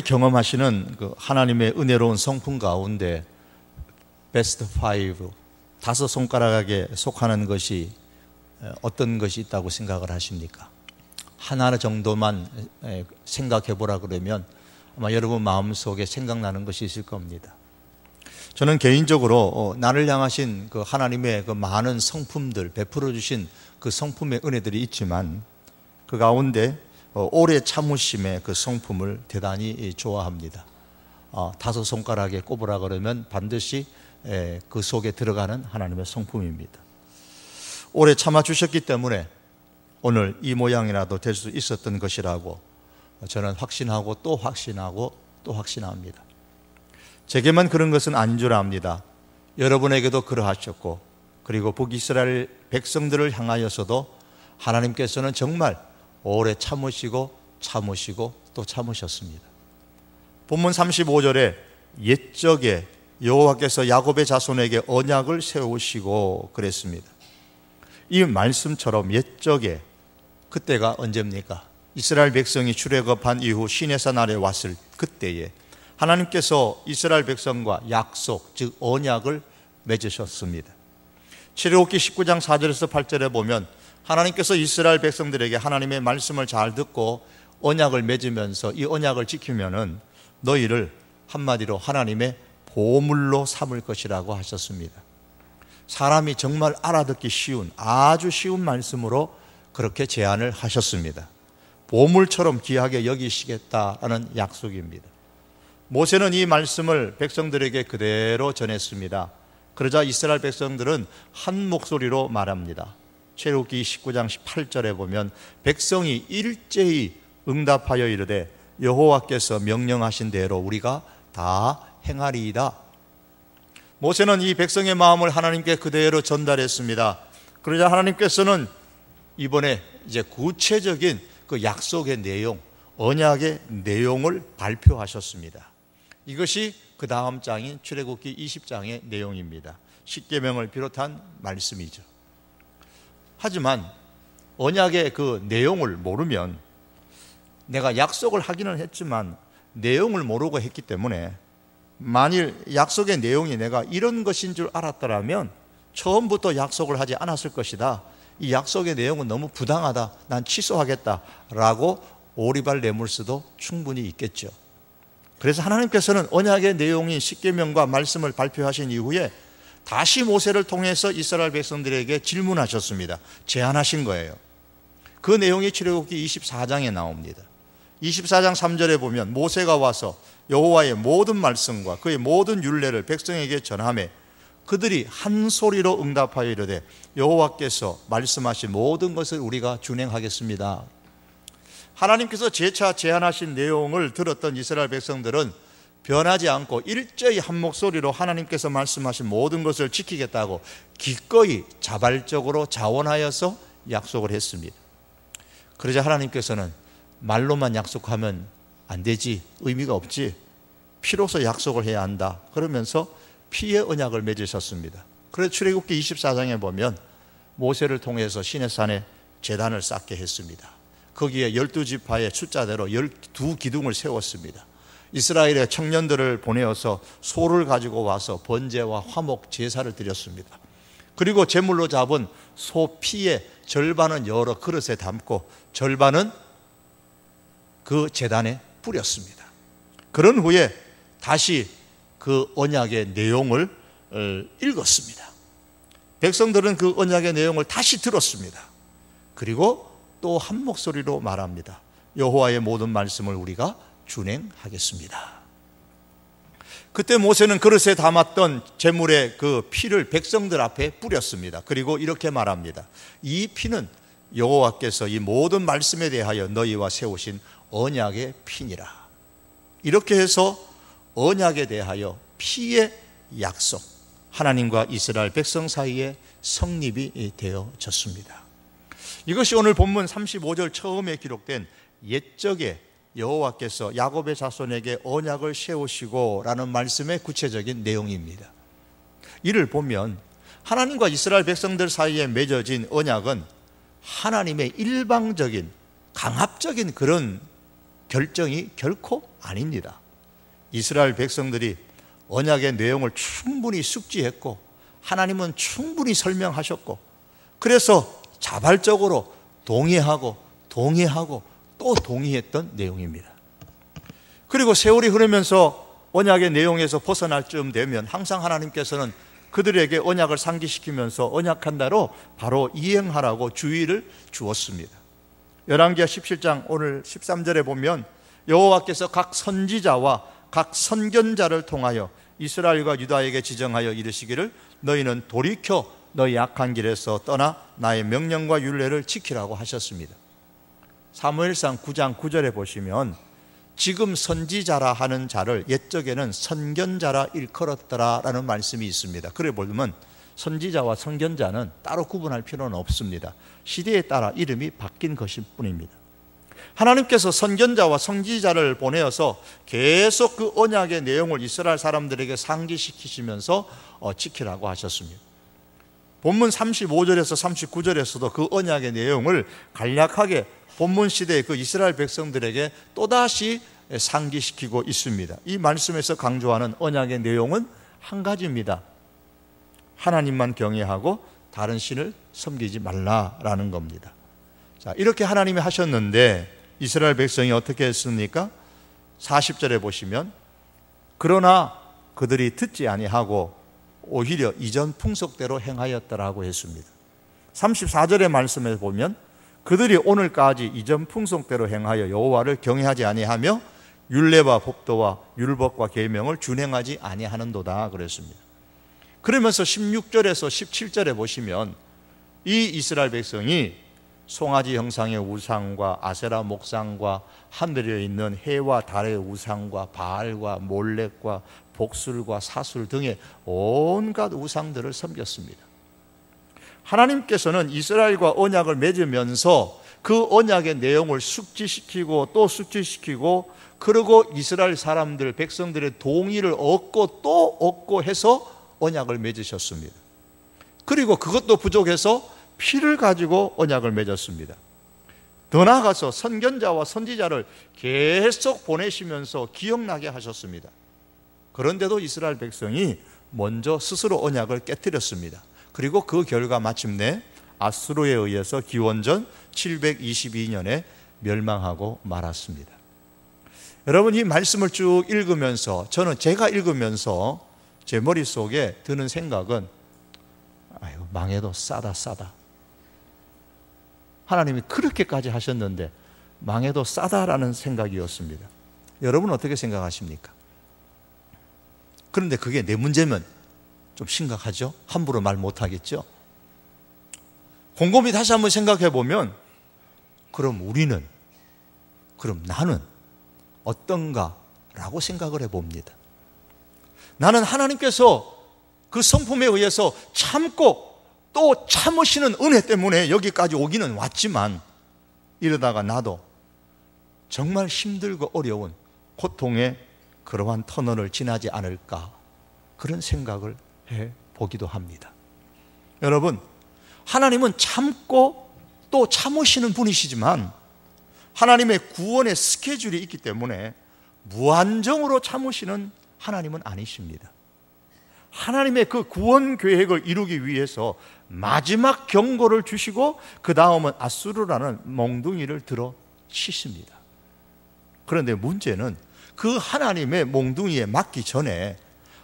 경험하시는 그 하나님의 은혜로운 성품 가운데 베스트 5, 5손가락에 속하는 것이 어떤 것이 있다고 생각을 하십니까? 하나 정도만 생각해 보라 그러면 아마 여러분 마음속에 생각나는 것이 있을 겁니다. 저는 개인적으로 나를 향하신 그 하나님의 그 많은 성품들, 베풀어 주신 그 성품의 은혜들이 있지만 그 가운데 오래 참으심의 그 성품을 대단히 좋아합니다. 5손가락에 꼽으라 그러면 반드시 그 속에 들어가는 하나님의 성품입니다. 오래 참아주셨기 때문에 오늘 이 모양이라도 될 수 있었던 것이라고 저는 확신하고 또 확신하고 또 확신합니다. 제게만 그런 것은 아닌 줄 압니다. 여러분에게도 그러하셨고, 그리고 북이스라엘 백성들을 향하여서도 하나님께서는 정말 오래 참으시고 또 참으셨습니다. 본문 35절에 옛적에 여호와께서 야곱의 자손에게 언약을 세우시고 그랬습니다. 이 말씀처럼 옛적에, 그때가 언제입니까? 이스라엘 백성이 출애굽한 이후 시내산 아래 왔을 그때에 하나님께서 이스라엘 백성과 약속, 즉 언약을 맺으셨습니다. 출애굽기 19장 4절에서 8절에 보면 하나님께서 이스라엘 백성들에게 하나님의 말씀을 잘 듣고 언약을 맺으면서 이 언약을 지키면은 너희를 한마디로 하나님의 보물로 삼을 것이라고 하셨습니다. 사람이 정말 알아듣기 쉬운, 아주 쉬운 말씀으로 그렇게 제안을 하셨습니다. 보물처럼 귀하게 여기시겠다라는 약속입니다. 모세는 이 말씀을 백성들에게 그대로 전했습니다. 그러자 이스라엘 백성들은 한 목소리로 말합니다. 출애굽기 19장 18절에 보면 백성이 일제히 응답하여 이르되 여호와께서 명령하신 대로 우리가 다 행하리이다. 모세는 이 백성의 마음을 하나님께 그대로 전달했습니다. 그러자 하나님께서는 이번에 이제 구체적인 그 약속의 내용, 언약의 내용을 발표하셨습니다. 이것이 그 다음 장인 출애굽기 20장의 내용입니다. 십계명을 비롯한 말씀이죠. 하지만 언약의 그 내용을 모르면, 내가 약속을 하기는 했지만 내용을 모르고 했기 때문에 만일 약속의 내용이 내가 이런 것인 줄 알았더라면 처음부터 약속을 하지 않았을 것이다. 이 약속의 내용은 너무 부당하다. 난 취소하겠다라고 오리발 내몰 수도 충분히 있겠죠. 그래서 하나님께서는 언약의 내용인 십계명과 말씀을 발표하신 이후에 다시 모세를 통해서 이스라엘 백성들에게 질문하셨습니다. 제안하신 거예요. 그 내용이 출애굽기 24장에 나옵니다. 24장 3절에 보면 모세가 와서 여호와의 모든 말씀과 그의 모든 율례를 백성에게 전하매 그들이 한 소리로 응답하여 이르되 여호와께서 말씀하신 모든 것을 우리가 준행하겠습니다. 하나님께서 재차 제안하신 내용을 들었던 이스라엘 백성들은 변하지 않고 일제히 한 목소리로 하나님께서 말씀하신 모든 것을 지키겠다고 기꺼이 자발적으로 자원하여서 약속을 했습니다. 그러자 하나님께서는 말로만 약속하면 안 되지, 의미가 없지, 피로서 약속을 해야 한다 그러면서 피의 언약을 맺으셨습니다. 그래서 출애굽기 24장에 보면 모세를 통해서 시내산에 제단을 쌓게 했습니다. 거기에 12지파의 숫자대로 12기둥을 세웠습니다. 이스라엘의 청년들을 보내어서 소를 가지고 와서 번제와 화목 제사를 드렸습니다. 그리고 제물로 잡은 소 피의 절반은 여러 그릇에 담고 절반은 그 제단에 뿌렸습니다. 그런 후에 다시 그 언약의 내용을 읽었습니다. 백성들은 그 언약의 내용을 다시 들었습니다. 그리고 또 한 목소리로 말합니다. 여호와의 모든 말씀을 우리가 준행하겠습니다. 그때 모세는 그릇에 담았던 제물의 그 피를 백성들 앞에 뿌렸습니다. 그리고 이렇게 말합니다. 이 피는 여호와께서 이 모든 말씀에 대하여 너희와 세우신 언약의 피니라. 이렇게 해서 언약에 대하여 피의 약속, 하나님과 이스라엘 백성 사이에 성립이 되어졌습니다. 이것이 오늘 본문 35절 처음에 기록된 옛적에 여호와께서 야곱의 자손에게 언약을 세우시고 라는 말씀의 구체적인 내용입니다. 이를 보면 하나님과 이스라엘 백성들 사이에 맺어진 언약은 하나님의 일방적인 강압적인 그런 결정이 결코 아닙니다. 이스라엘 백성들이 언약의 내용을 충분히 숙지했고 하나님은 충분히 설명하셨고 그래서 자발적으로 동의하고 또 동의했던 내용입니다. 그리고 세월이 흐르면서 언약의 내용에서 벗어날 쯤 되면 항상 하나님께서는 그들에게 언약을 상기시키면서 언약한 대로 바로 이행하라고 주의를 주었습니다. 열왕기하 17장 오늘 13절에 보면 여호와께서 각 선지자와 각 선견자를 통하여 이스라엘과 유다에게 지정하여 이르시기를 너희는 돌이켜 너희 악한 길에서 떠나 나의 명령과 율례를 지키라고 하셨습니다. 사무엘상 9장 9절에 보시면 지금 선지자라 하는 자를 옛적에는 선견자라 일컬었더라 라는 말씀이 있습니다. 그래 보면 선지자와 선견자는 따로 구분할 필요는 없습니다. 시대에 따라 이름이 바뀐 것일 뿐입니다. 하나님께서 선견자와 선지자를 보내어서 계속 그 언약의 내용을 이스라엘 사람들에게 상기시키시면서 지키라고 하셨습니다. 본문 35절에서 39절에서도 그 언약의 내용을 간략하게 본문 시대의 그 이스라엘 백성들에게 또다시 상기시키고 있습니다. 이 말씀에서 강조하는 언약의 내용은 한 가지입니다. 하나님만 경외하고 다른 신을 섬기지 말라라는 겁니다. 자, 이렇게 하나님이 하셨는데 이스라엘 백성이 어떻게 했습니까? 40절에 보시면 그러나 그들이 듣지 아니하고 오히려 이전 풍속대로 행하였더라고 했습니다. 34절의 말씀에 보면 그들이 오늘까지 이전 풍속대로 행하여 여호와를 경외하지 아니하며 율례와 법도와 율법과 계명을 준행하지 아니하는도다 그랬습니다. 그러면서 16절에서 17절에 보시면 이 이스라엘 백성이 송아지 형상의 우상과 아세라 목상과 하늘에 있는 해와 달의 우상과 바알과 몰렉과 복술과 사술 등의 온갖 우상들을 섬겼습니다. 하나님께서는 이스라엘과 언약을 맺으면서 그 언약의 내용을 숙지시키고 또 숙지시키고 그리고 이스라엘 사람들, 백성들의 동의를 얻고 또 얻고 해서 언약을 맺으셨습니다. 그리고 그것도 부족해서 피를 가지고 언약을 맺었습니다. 더 나아가서 선견자와 선지자를 계속 보내시면서 기억나게 하셨습니다. 그런데도 이스라엘 백성이 먼저 스스로 언약을 깨뜨렸습니다. 그리고 그 결과 마침내 아수르에 의해서 기원전 722년에 멸망하고 말았습니다. 여러분, 이 말씀을 쭉 읽으면서 제가 읽으면서 제 머릿속에 드는 생각은 아유, 망해도 싸다. 하나님이 그렇게까지 하셨는데 망해도 싸다라는 생각이었습니다. 여러분 어떻게 생각하십니까? 그런데 그게 내 문제면 좀 심각하죠? 함부로 말 못하겠죠? 곰곰이 다시 한번 생각해 보면 그럼 나는 어떤가? 라고 생각을 해봅니다. 나는 하나님께서 그 성품에 의해서 참고 또 참으시는 은혜 때문에 여기까지 오기는 왔지만 이러다가 나도 정말 힘들고 어려운 고통의 그러한 터널을 지나지 않을까 그런 생각을 해보기도 합니다. 여러분, 하나님은 참고 또 참으시는 분이시지만 하나님의 구원의 스케줄이 있기 때문에 무한정으로 참으시는 하나님은 아니십니다. 하나님의 그 구원 계획을 이루기 위해서 마지막 경고를 주시고 그 다음은 아수르라는 몽둥이를 들어 치십니다. 그런데 문제는 그 하나님의 몽둥이에 맞기 전에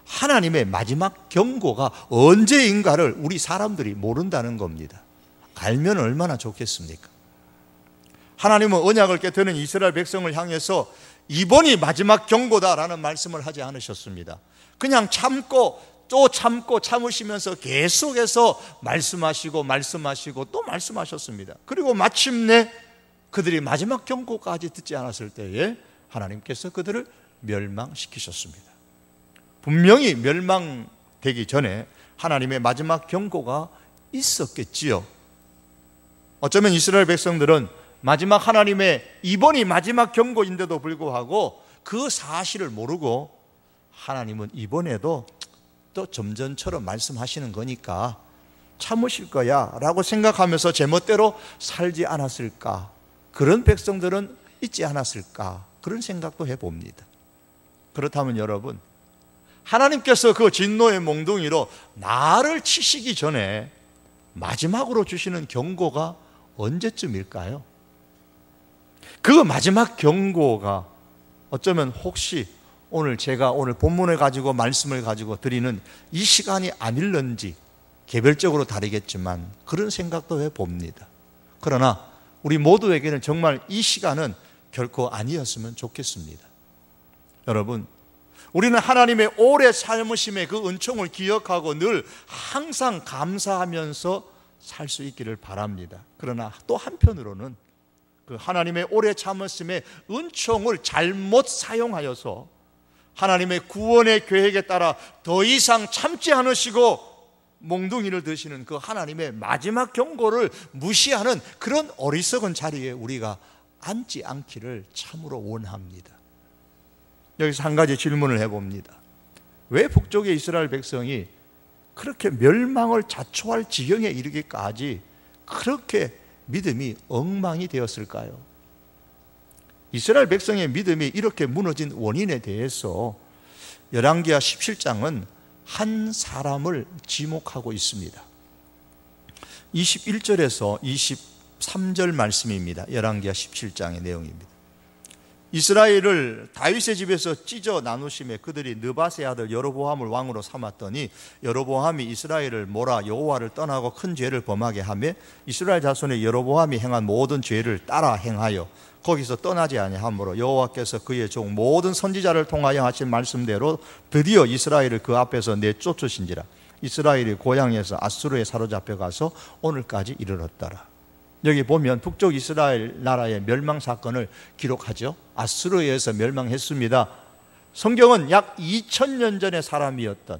하나님의 마지막 경고가 언제인가를 우리 사람들이 모른다는 겁니다. 알면 얼마나 좋겠습니까? 하나님은 언약을 깨뜨리는 이스라엘 백성을 향해서 이번이 마지막 경고다라는 말씀을 하지 않으셨습니다. 그냥 참고 또 참으시면서 계속해서 말씀하시고 또 말씀하셨습니다. 그리고 마침내 그들이 마지막 경고까지 듣지 않았을 때에 하나님께서 그들을 멸망시키셨습니다. 분명히 멸망되기 전에 하나님의 마지막 경고가 있었겠지요. 어쩌면 이스라엘 백성들은 마지막 하나님의 이번이 마지막 경고인데도 불구하고 그 사실을 모르고 하나님은 이번에도 또 점전처럼 말씀하시는 거니까 참으실 거야 라고 생각하면서 제멋대로 살지 않았을까? 그런 백성들은 있지 않았을까? 그런 생각도 해봅니다. 그렇다면 여러분, 하나님께서 그 진노의 몽둥이로 나를 치시기 전에 마지막으로 주시는 경고가 언제쯤일까요? 그 마지막 경고가 어쩌면 혹시 제가 오늘 본문을 가지고 말씀을 가지고 드리는 이 시간이 아닐런지 개별적으로 다르겠지만 그런 생각도 해봅니다. 그러나 우리 모두에게는 정말 이 시간은 결코 아니었으면 좋겠습니다. 여러분, 우리는 하나님의 오래 삶으심의 그 은총을 기억하고 늘 항상 감사하면서 살 수 있기를 바랍니다. 그러나 또 한편으로는 그 하나님의 오래 참으심의 은총을 잘못 사용하여서 하나님의 구원의 계획에 따라 더 이상 참지 않으시고 몽둥이를 드시는 그 하나님의 마지막 경고를 무시하는 그런 어리석은 자리에 우리가 앉지 않기를 참으로 원합니다. 여기서 한 가지 질문을 해봅니다. 왜 북쪽의 이스라엘 백성이 그렇게 멸망을 자초할 지경에 이르기까지 그렇게 믿음이 엉망이 되었을까요? 이스라엘 백성의 믿음이 이렇게 무너진 원인에 대해서 열왕기하 17장은 한 사람을 지목하고 있습니다. 21절에서 23절 말씀입니다. 열왕기하 17장의 내용입니다. 이스라엘을 다윗의 집에서 찢어 나누심에 그들이 느밧의 아들 여로보암을 왕으로 삼았더니 여로보암이 이스라엘을 몰아 여호와를 떠나고 큰 죄를 범하게 하며 이스라엘 자손의 여로보암이 행한 모든 죄를 따라 행하여 거기서 떠나지 아니하므로 여호와께서 그의 종 모든 선지자를 통하여 하신 말씀대로 드디어 이스라엘을 그 앞에서 내쫓으신지라. 이스라엘이 고향에서 아수르에 사로잡혀 가서 오늘까지 이르렀더라. 여기 보면 북쪽 이스라엘 나라의 멸망 사건을 기록하죠. 아수르에 의해서 멸망했습니다. 성경은 약 2000년 전의 사람이었던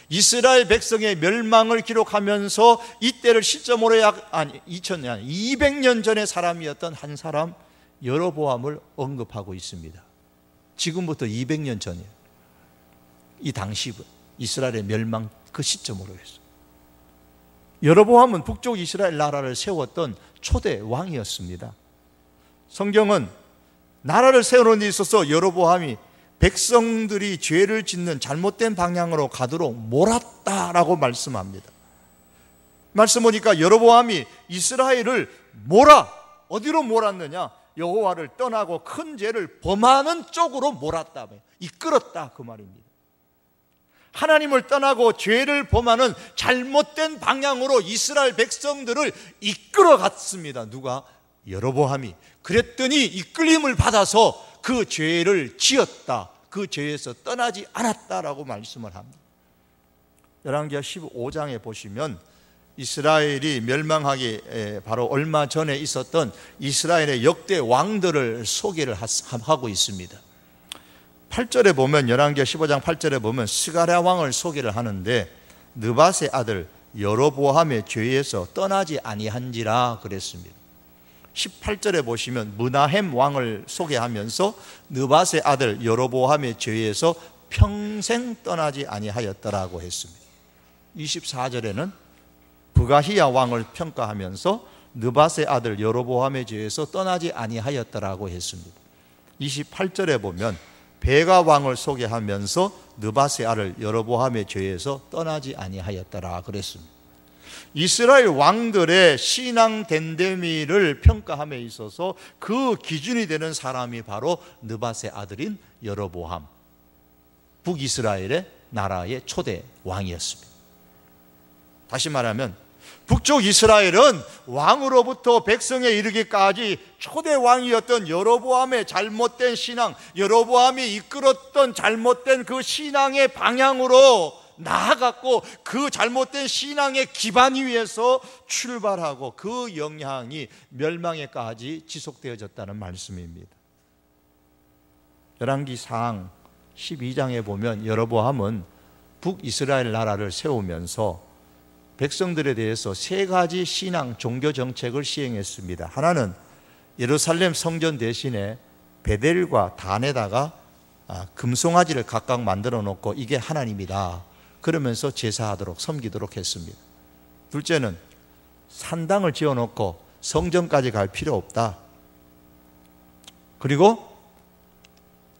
이스라엘 백성의 멸망을 기록하면서 이때를 시점으로 200년 전의 사람이었던 한 사람 여로보암을 언급하고 있습니다. 지금부터 200년 전이에요. 이 당시 이스라엘의 멸망 그 시점으로 해서 여로보암은 북쪽 이스라엘 나라를 세웠던 초대 왕이었습니다. 성경은 나라를 세우는 데 있어서 여로보암이 백성들이 죄를 짓는 잘못된 방향으로 가도록 몰았다라고 말씀합니다. 말씀 보니까 여로보암이 이스라엘을 어디로 몰았느냐? 여호와를 떠나고 큰 죄를 범하는 쪽으로 몰았다, 이끌었다 그 말입니다. 하나님을 떠나고 죄를 범하는 잘못된 방향으로 이스라엘 백성들을 이끌어갔습니다. 누가? 여로보암이. 그랬더니 이끌림을 받아서 그 죄를 지었다, 그 죄에서 떠나지 않았다라고 말씀을 합니다. 열왕기하 15장에 보시면 이스라엘이 멸망하기 바로 얼마 전에 있었던 이스라엘의 역대 왕들을 소개를 하고 있습니다. 8절에 보면 열왕기하 15장 8절에 보면 스가랴 왕을 소개를 하는데 느밧의 아들 여로보암의 죄에서 떠나지 아니한지라 그랬습니다. 18절에 보시면 므나헴 왕을 소개하면서 느밧의 아들 여로보암의 죄에서 평생 떠나지 아니하였더라고 했습니다. 24절에는 브가히야 왕을 평가하면서 느밧의 아들 여로보암의 죄에서 떠나지 아니하였더라고 했습니다. 28절에 보면 베가 왕을 소개하면서 느밧의 아들 여로보암의 죄에서 떠나지 아니하였더라 그랬습니다. 이스라엘 왕들의 신앙 됨됨이를 평가함에 있어서 그 기준이 되는 사람이 바로 느밧의 아들인 여로보암, 북이스라엘의 나라의 초대 왕이었습니다. 다시 말하면 북쪽 이스라엘은 왕으로부터 백성에 이르기까지 초대 왕이었던 여로보암의 잘못된 신앙, 여로보암이 이끌었던 잘못된 그 신앙의 방향으로 나아갔고 그 잘못된 신앙의 기반 위에서 출발하고 그 영향이 멸망에까지 지속되어졌다는 말씀입니다. 열왕기상 12장에 보면 여로보암은 북이스라엘 나라를 세우면서 백성들에 대해서 세 가지 신앙 종교 정책을 시행했습니다. 하나는 예루살렘 성전 대신에 베델과 단에다가 금송아지를 각각 만들어 놓고 이게 하나님이다 그러면서 제사하도록 섬기도록 했습니다. 둘째는 산당을 지어놓고 성전까지 갈 필요 없다. 그리고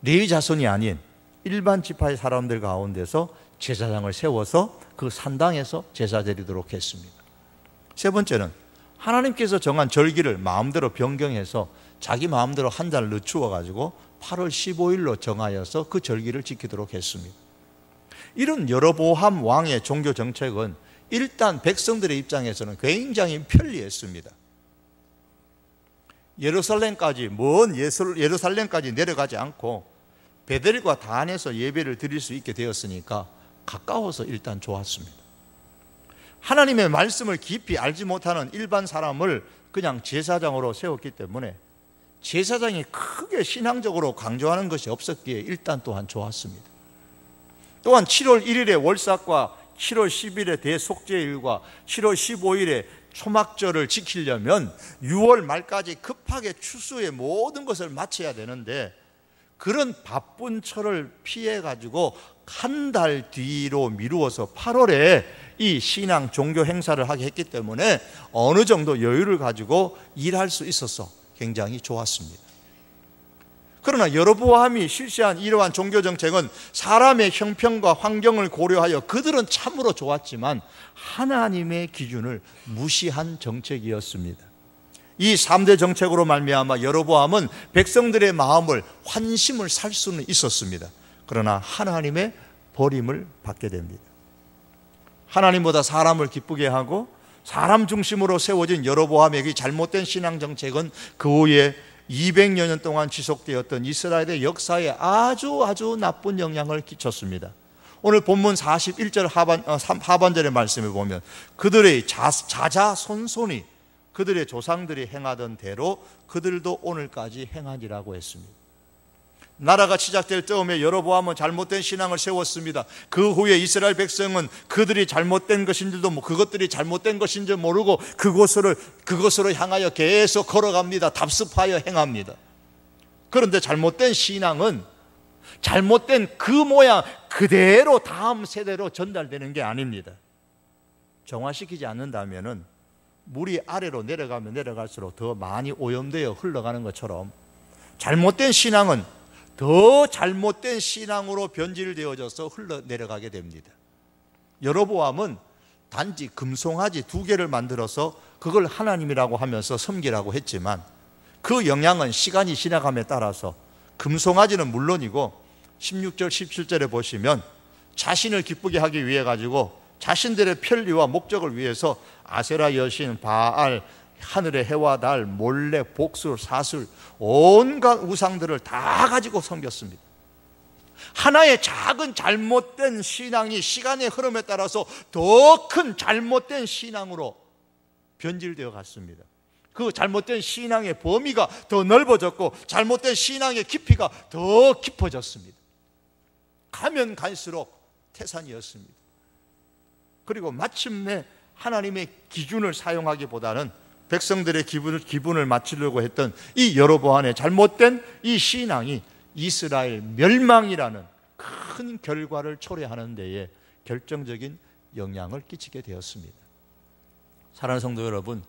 레위 자손이 아닌 일반 지파의 사람들 가운데서 제사장을 세워서 그 산당에서 제사 드리도록 했습니다. 세 번째는 하나님께서 정한 절기를 마음대로 변경해서 자기 마음대로 한 달 늦추어 가지고 8월 15일로 정하여서 그 절기를 지키도록 했습니다. 이런 여로보암 왕의 종교 정책은 일단 백성들의 입장에서는 굉장히 편리했습니다. 예루살렘까지, 먼 예루살렘까지 내려가지 않고 베델과 단에서 예배를 드릴 수 있게 되었으니까 가까워서 일단 좋았습니다. 하나님의 말씀을 깊이 알지 못하는 일반 사람을 그냥 제사장으로 세웠기 때문에 제사장이 크게 신앙적으로 강조하는 것이 없었기에 일단 또한 좋았습니다. 또한 7월 1일에 월삭과 7월 10일에 대속죄일과 7월 15일에 초막절을 지키려면 6월 말까지 급하게 추수의 모든 것을 마쳐야 되는데 그런 바쁜 철을 피해 가지고 한 달 뒤로 미루어서 8월에 이 신앙 종교 행사를 하게 했기 때문에 어느 정도 여유를 가지고 일할 수 있어서 굉장히 좋았습니다. 그러나 여로보암이 실시한 이러한 종교 정책은 사람의 형편과 환경을 고려하여 그들은 참으로 좋았지만 하나님의 기준을 무시한 정책이었습니다. 이 3대 정책으로 말미암아 여로보암은 백성들의 마음을 환심을 살 수는 있었습니다. 그러나 하나님의 버림을 받게 됩니다. 하나님보다 사람을 기쁘게 하고 사람 중심으로 세워진 여로보암의 잘못된 신앙 정책은 그 후에 200여 년 동안 지속되었던 이스라엘의 역사에 아주 나쁜 영향을 끼쳤습니다. 오늘 본문 41절 하반절의 말씀을 보면 그들의 자자손손이 그들의 조상들이 행하던 대로 그들도 오늘까지 행하니라고 했습니다. 나라가 시작될 즈음에 여로보암은 잘못된 신앙을 세웠습니다. 그 후에 이스라엘 백성은 그들이 잘못된 것인지도 그것들이 잘못된 것인지 모르고 그것으로 향하여 계속 걸어갑니다. 답습하여 행합니다. 그런데 잘못된 신앙은 잘못된 그 모양 그대로 다음 세대로 전달되는 게 아닙니다. 정화시키지 않는다면은 물이 아래로 내려가면 내려갈수록 더 많이 오염되어 흘러가는 것처럼 잘못된 신앙은 더 잘못된 신앙으로 변질되어져서 흘러내려가게 됩니다. 여로보암은 단지 금송아지 2개를 만들어서 그걸 하나님이라고 하면서 섬기라고 했지만 그 영향은 시간이 지나감에 따라서 금송아지는 물론이고 16절 17절에 보시면 자신을 기쁘게 하기 위해 가지고 자신들의 편리와 목적을 위해서 아세라 여신, 바알, 하늘의 해와 달, 몰래, 복술, 사술 온갖 우상들을 다 가지고 섬겼습니다. 하나의 작은 잘못된 신앙이 시간의 흐름에 따라서 더 큰 잘못된 신앙으로 변질되어 갔습니다. 그 잘못된 신앙의 범위가 더 넓어졌고 잘못된 신앙의 깊이가 더 깊어졌습니다. 가면 갈수록 태산이었습니다. 그리고 마침내 하나님의 기준을 사용하기보다는 백성들의 기분을 맞추려고 했던 이 여로보암의 잘못된 이 신앙이 이스라엘 멸망이라는 큰 결과를 초래하는 데에 결정적인 영향을 끼치게 되었습니다. 사랑하는 성도 여러분,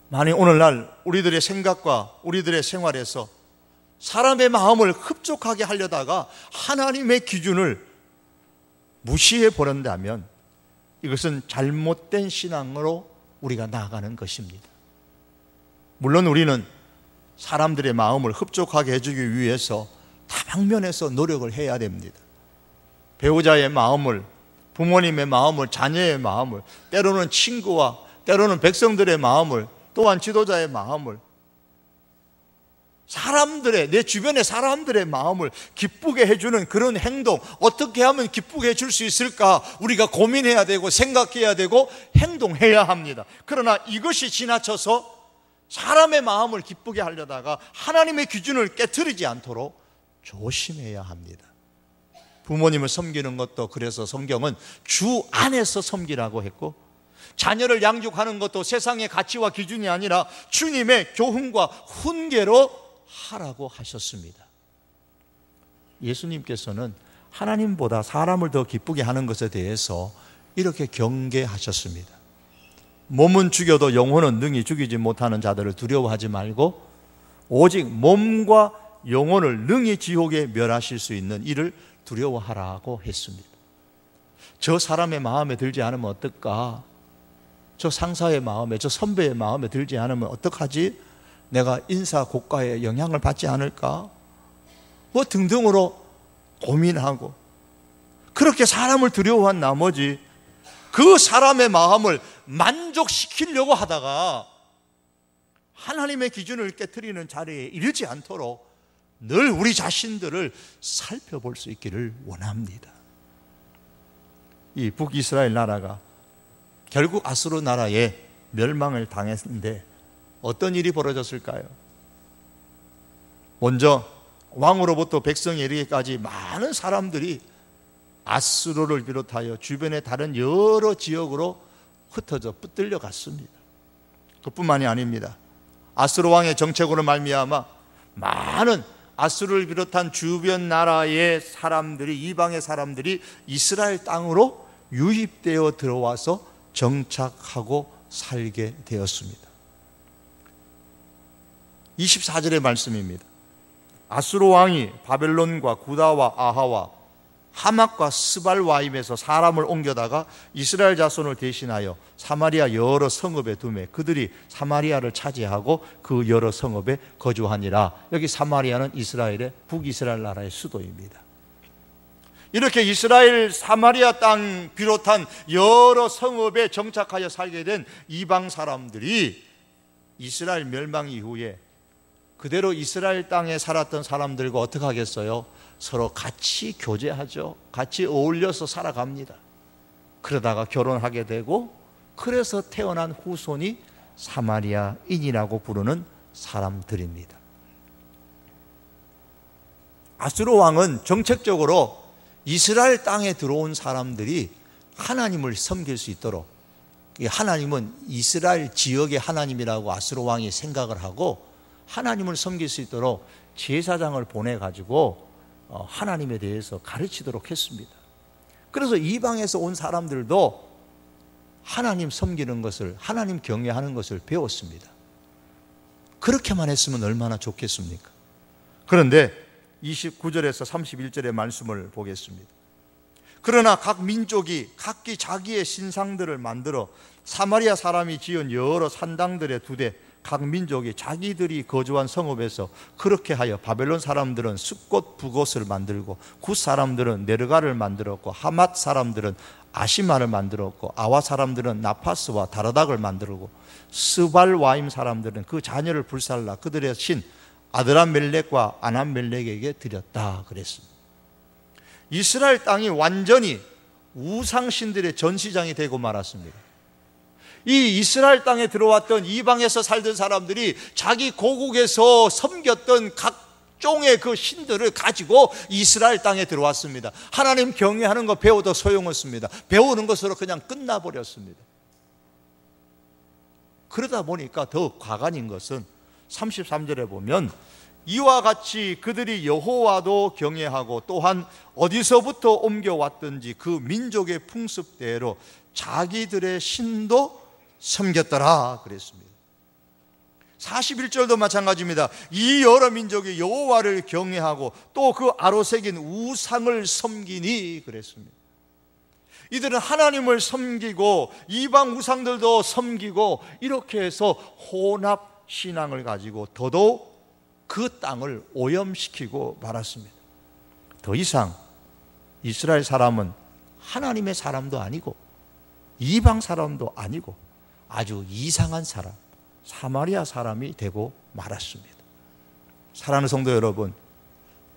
만약 오늘날 우리들의 생각과 우리들의 생활에서 사람의 마음을 흡족하게 하려다가 하나님의 기준을 무시해 버린다면 이것은 잘못된 신앙으로 우리가 나아가는 것입니다. 물론 우리는 사람들의 마음을 흡족하게 해주기 위해서 다방면에서 노력을 해야 됩니다. 배우자의 마음을, 부모님의 마음을, 자녀의 마음을, 때로는 친구와 때로는 백성들의 마음을, 또한 지도자의 마음을, 내 주변의 사람들의 마음을 기쁘게 해주는 그런 행동, 어떻게 하면 기쁘게 해줄 수 있을까 우리가 고민해야 되고 생각해야 되고 행동해야 합니다. 그러나 이것이 지나쳐서 사람의 마음을 기쁘게 하려다가 하나님의 기준을 깨트리지 않도록 조심해야 합니다. 부모님을 섬기는 것도 그래서 성경은 주 안에서 섬기라고 했고, 자녀를 양육하는 것도 세상의 가치와 기준이 아니라 주님의 교훈과 훈계로 하라고 하셨습니다. 예수님께서는 하나님보다 사람을 더 기쁘게 하는 것에 대해서 이렇게 경계하셨습니다. 몸은 죽여도 영혼은 능히 죽이지 못하는 자들을 두려워하지 말고 오직 몸과 영혼을 능히 지옥에 멸하실 수 있는 이를 두려워하라고 했습니다. 저 사람의 마음에 들지 않으면 어떨까? 저 상사의 마음에, 저 선배의 마음에 들지 않으면 어떡하지? 내가 인사 고과에 영향을 받지 않을까? 뭐 등등으로 고민하고, 그렇게 사람을 두려워한 나머지 그 사람의 마음을 만족시키려고 하다가 하나님의 기준을 깨트리는 자리에 이르지 않도록 늘 우리 자신들을 살펴볼 수 있기를 원합니다. 이 북이스라엘 나라가 결국 아수르 나라에 멸망을 당했는데 어떤 일이 벌어졌을까요? 먼저 왕으로부터 백성에 이르기까지 많은 사람들이 아수르를 비롯하여 주변의 다른 여러 지역으로 흩어져 붙들려 갔습니다. 그뿐만이 아닙니다. 아수르 왕의 정책으로 말미암아 많은 아수르를 비롯한 주변 나라의 사람들이, 이방의 사람들이 이스라엘 땅으로 유입되어 들어와서 정착하고 살게 되었습니다. 24절의 말씀입니다. 아수르 왕이 바벨론과 구다와 아하와 하맛과 스발와임에서 사람을 옮겨다가 이스라엘 자손을 대신하여 사마리아 여러 성읍에 두매 그들이 사마리아를 차지하고 그 여러 성읍에 거주하니라. 여기 사마리아는 이스라엘의 북이스라엘 나라의 수도입니다. 이렇게 이스라엘 사마리아 땅 비롯한 여러 성읍에 정착하여 살게 된 이방 사람들이 이스라엘 멸망 이후에 그대로 이스라엘 땅에 살았던 사람들과 어떻게 하겠어요? 서로 같이 교제하죠. 같이 어울려서 살아갑니다. 그러다가 결혼하게 되고, 그래서 태어난 후손이 사마리아인이라고 부르는 사람들입니다. 아수르 왕은 정책적으로 이스라엘 땅에 들어온 사람들이 하나님을 섬길 수 있도록, 하나님은 이스라엘 지역의 하나님이라고 아수르 왕이 생각을 하고 하나님을 섬길 수 있도록 제사장을 보내가지고 하나님에 대해서 가르치도록 했습니다. 그래서 이방에서 온 사람들도 하나님 섬기는 것을, 하나님 경외하는 것을 배웠습니다. 그렇게만 했으면 얼마나 좋겠습니까? 그런데 29절에서 31절의 말씀을 보겠습니다. 그러나 각 민족이 각기 자기의 신상들을 만들어 사마리아 사람이 지은 여러 산당들에 두되 각 민족이 자기들이 거주한 성읍에서 그렇게 하여 바벨론 사람들은 숫곳 부곳을 만들고 굿 사람들은 네르가를 만들었고 하맛 사람들은 아시마를 만들었고 아와 사람들은 나파스와 다르닥을 만들고 스발와임 사람들은 그 자녀를 불살라 그들의 신 아드람멜렉과 아남멜렉에게 드렸다 그랬습니다. 이스라엘 땅이 완전히 우상신들의 전시장이 되고 말았습니다. 이 이스라엘 땅에 들어왔던 이방에서 살던 사람들이 자기 고국에서 섬겼던 각종의 그 신들을 가지고 이스라엘 땅에 들어왔습니다. 하나님 경외하는 거 배워도 소용없습니다. 배우는 것으로 그냥 끝나버렸습니다. 그러다 보니까 더 과간인 것은 33절에 보면 이와 같이 그들이 여호와도 경외하고 또한 어디서부터 옮겨왔든지 그 민족의 풍습대로 자기들의 신도 섬겼더라 그랬습니다. 41절도 마찬가지입니다. 이 여러 민족이 여호와를 경외하고 또 그 아로새긴 우상을 섬기니 그랬습니다. 이들은 하나님을 섬기고 이방 우상들도 섬기고 이렇게 해서 혼합 신앙을 가지고 더더욱 그 땅을 오염시키고 말았습니다. 더 이상 이스라엘 사람은 하나님의 사람도 아니고 이방 사람도 아니고 아주 이상한 사람, 사마리아 사람이 되고 말았습니다. 사랑하는 성도 여러분,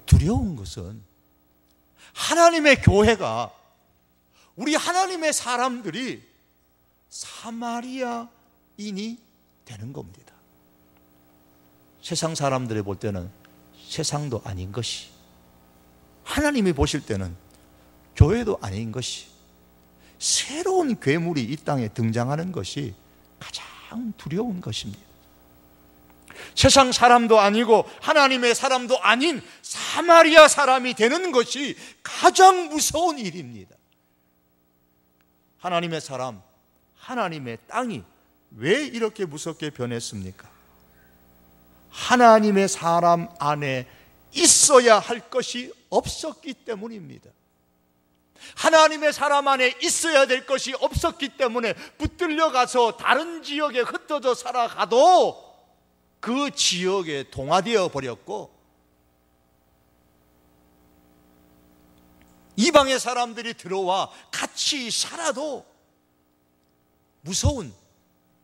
두려운 것은 하나님의 교회가, 우리 하나님의 사람들이 사마리아인이 되는 겁니다. 세상 사람들이 볼 때는 세상도 아닌 것이, 하나님이 보실 때는 교회도 아닌 것이, 새로운 괴물이 이 땅에 등장하는 것이 가장 두려운 것입니다. 세상 사람도 아니고 하나님의 사람도 아닌 사마리아 사람이 되는 것이 가장 무서운 일입니다. 하나님의 사람, 하나님의 땅이 왜 이렇게 무섭게 변했습니까? 하나님의 사람 안에 있어야 할 것이 없었기 때문입니다. 하나님의 사람 안에 있어야 될 것이 없었기 때문에 붙들려 가서 다른 지역에 흩어져 살아가도 그 지역에 동화되어 버렸고, 이방의 사람들이 들어와 같이 살아도 무서운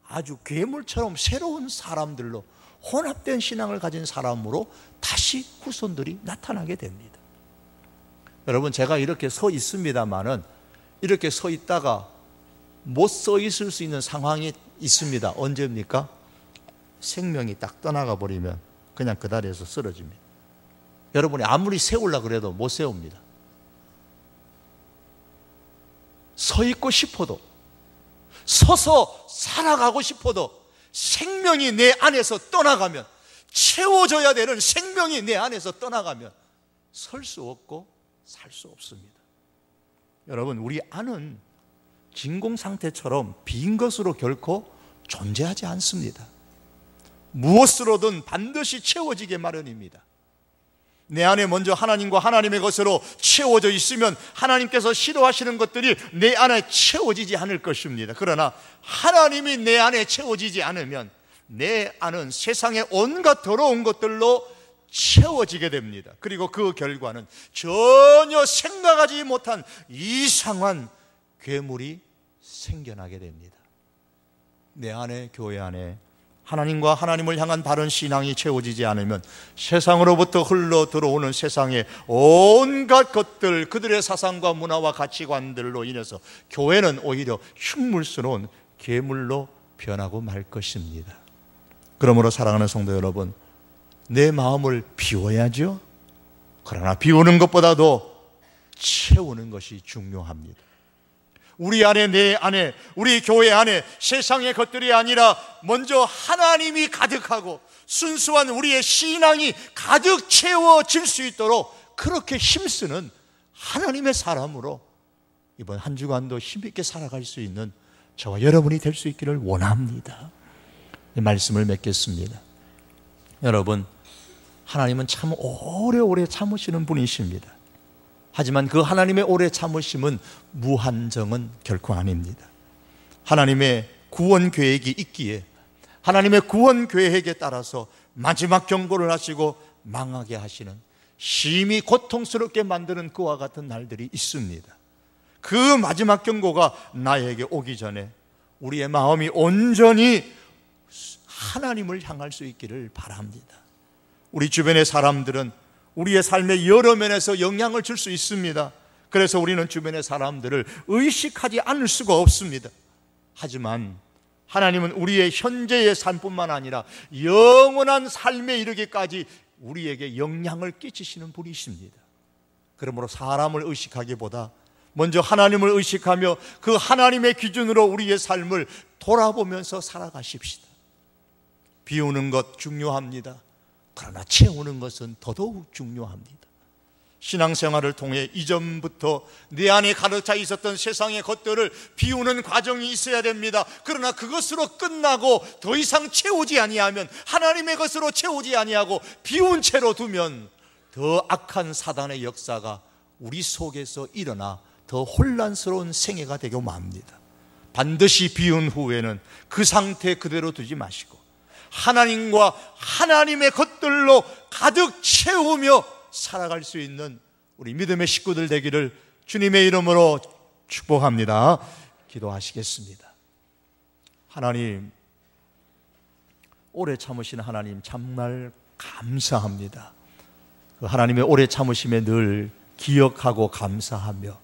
아주 괴물처럼 새로운 사람들로 혼합된 신앙을 가진 사람으로 다시 후손들이 나타나게 됩니다. 여러분, 제가 이렇게 서 있습니다만은 이렇게 서 있다가 못 서 있을 수 있는 상황이 있습니다. 언제입니까? 생명이 딱 떠나가 버리면 그냥 그 자리에서 쓰러집니다. 여러분이 아무리 세우려고 그래도 못 세웁니다. 서 있고 싶어도, 서서 살아가고 싶어도 생명이 내 안에서 떠나가면, 채워져야 되는 생명이 내 안에서 떠나가면 설 수 없고 살 수 없습니다. 여러분, 우리 안은 진공 상태처럼 빈 것으로 결코 존재하지 않습니다. 무엇으로든 반드시 채워지게 마련입니다. 내 안에 먼저 하나님과 하나님의 것으로 채워져 있으면 하나님께서 싫어하시는 것들이 내 안에 채워지지 않을 것입니다. 그러나 하나님이 내 안에 채워지지 않으면 내 안은 세상의 온갖 더러운 것들로 채워지게 됩니다. 그리고 그 결과는 전혀 생각하지 못한 이상한 괴물이 생겨나게 됩니다. 내 안에, 교회 안에 하나님과 하나님을 향한 바른 신앙이 채워지지 않으면 세상으로부터 흘러 들어오는 세상의 온갖 것들, 그들의 사상과 문화와 가치관들로 인해서 교회는 오히려 흉물스러운 괴물로 변하고 말 것입니다. 그러므로 사랑하는 성도 여러분, 내 마음을 비워야죠. 그러나 비우는 것보다도 채우는 것이 중요합니다. 우리 안에, 내 안에, 우리 교회 안에 세상의 것들이 아니라 먼저 하나님이 가득하고 순수한 우리의 신앙이 가득 채워질 수 있도록 그렇게 힘쓰는 하나님의 사람으로 이번 한 주간도 힘있게 살아갈 수 있는 저와 여러분이 될 수 있기를 원합니다. 이 말씀을 맺겠습니다. 여러분, 하나님은 참 오래오래 참으시는 분이십니다. 하지만 그 하나님의 오래 참으심은 무한정은 결코 아닙니다. 하나님의 구원 계획이 있기에 하나님의 구원 계획에 따라서 마지막 경고를 하시고 망하게 하시는, 심히 고통스럽게 만드는 그와 같은 날들이 있습니다. 그 마지막 경고가 나에게 오기 전에 우리의 마음이 온전히 하나님을 향할 수 있기를 바랍니다. 우리 주변의 사람들은 우리의 삶의 여러 면에서 영향을 줄 수 있습니다. 그래서 우리는 주변의 사람들을 의식하지 않을 수가 없습니다. 하지만 하나님은 우리의 현재의 삶뿐만 아니라 영원한 삶에 이르기까지 우리에게 영향을 끼치시는 분이십니다. 그러므로 사람을 의식하기보다 먼저 하나님을 의식하며 그 하나님의 기준으로 우리의 삶을 돌아보면서 살아가십시다. 비우는 것 중요합니다. 그러나 채우는 것은 더더욱 중요합니다. 신앙생활을 통해 이전부터 내 안에 가득 차 있었던 세상의 것들을 비우는 과정이 있어야 됩니다. 그러나 그것으로 끝나고 더 이상 채우지 아니하면, 하나님의 것으로 채우지 아니하고 비운 채로 두면 더 악한 사단의 역사가 우리 속에서 일어나 더 혼란스러운 생애가 되고 맙니다. 반드시 비운 후에는 그 상태 그대로 두지 마시고 하나님과 하나님의 것들로 가득 채우며 살아갈 수 있는 우리 믿음의 식구들 되기를 주님의 이름으로 축복합니다. 기도하시겠습니다. 하나님, 오래 참으신 하나님 정말 감사합니다. 그 하나님의 오래 참으심에 늘 기억하고 감사하며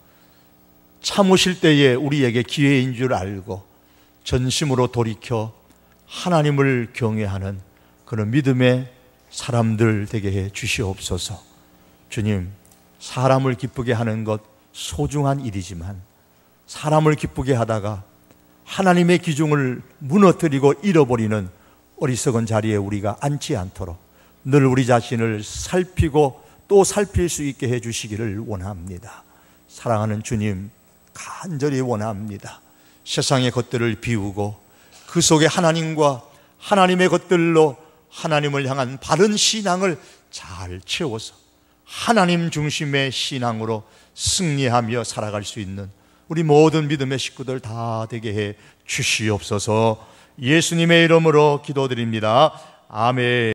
참으실 때에 우리에게 기회인 줄 알고 전심으로 돌이켜 하나님을 경외하는 그런 믿음의 사람들 되게 해 주시옵소서. 주님, 사람을 기쁘게 하는 것 소중한 일이지만 사람을 기쁘게 하다가 하나님의 기준을 무너뜨리고 잃어버리는 어리석은 자리에 우리가 앉지 않도록 늘 우리 자신을 살피고 또 살필 수 있게 해 주시기를 원합니다. 사랑하는 주님, 간절히 원합니다. 세상의 것들을 비우고 그 속에 하나님과 하나님의 것들로 하나님을 향한 바른 신앙을 잘 채워서 하나님 중심의 신앙으로 승리하며 살아갈 수 있는 우리 모든 믿음의 식구들 다 되게 해 주시옵소서. 예수님의 이름으로 기도드립니다. 아멘.